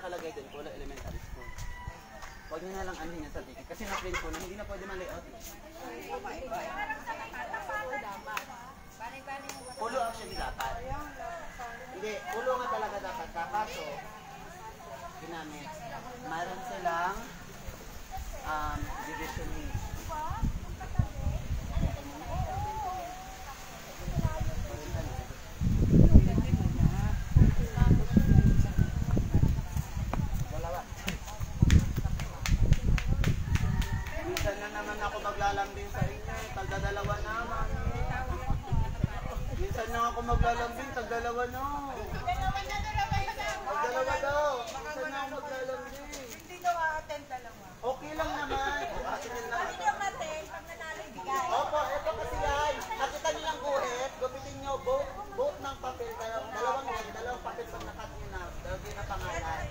nakalagay doon, Pulo Elementary School. Huwag nyo na lang anin yan sa ticket. Kasi na-print ko na, hindi na pwede ma-layout. Pulo actually dapat. Hindi, pulo nga talaga dapat. Kaso, ginamit. Mayroon silang division needs. Minsan na naman ako maglalambing sa inyo. Tagdadalawa na. Minsan na ako maglalambing. Tagdalawa na. Tagdalawa daw. Minsan na ako maglalambing. Hindi daw a-attend dalawa. Okay lang naman. Hindi daw attend pag nanalo ibigay. Opo, ito kasi guys. Nakita niyo yung guhit. Gupitin niyo both ng papel. Dalawang papel pag nakat niyo na. Dalawin na pangalan.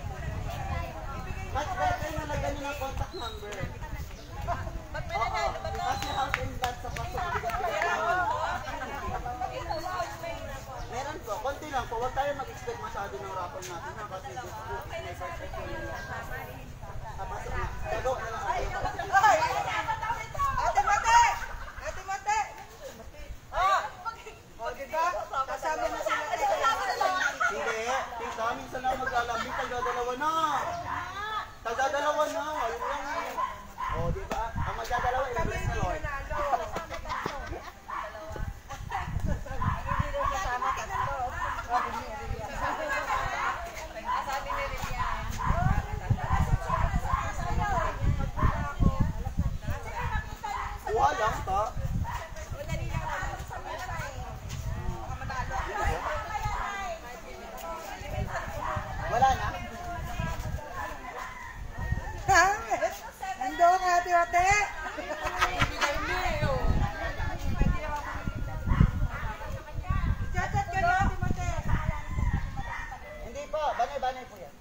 Mas better na lagyan niyo ng contact number. Ba't may nanalo? Ba't Kasi house and lot sa pasok. Meron po. Konti lang po. Huwag tayo mag-expect masyado ng raffle natin. Kasi this book is my first time. Pasok na. Gagawa na lang tayo. Ate Mate! Ate Mate! O, diba? Kasama na sila. Hindi. Tita, minsan lang maglalambing. Tagdadalawa na. Tagdadalawa na. Ayun lang eh. O, diba? Ang magdadalawa, i-bless na Lord. Kuha lang, ta. Wala na? Ha? Nandun, Ate Mate! Chat-chat ka na, Ate Mate! Hindi po. Banay-banay po yan.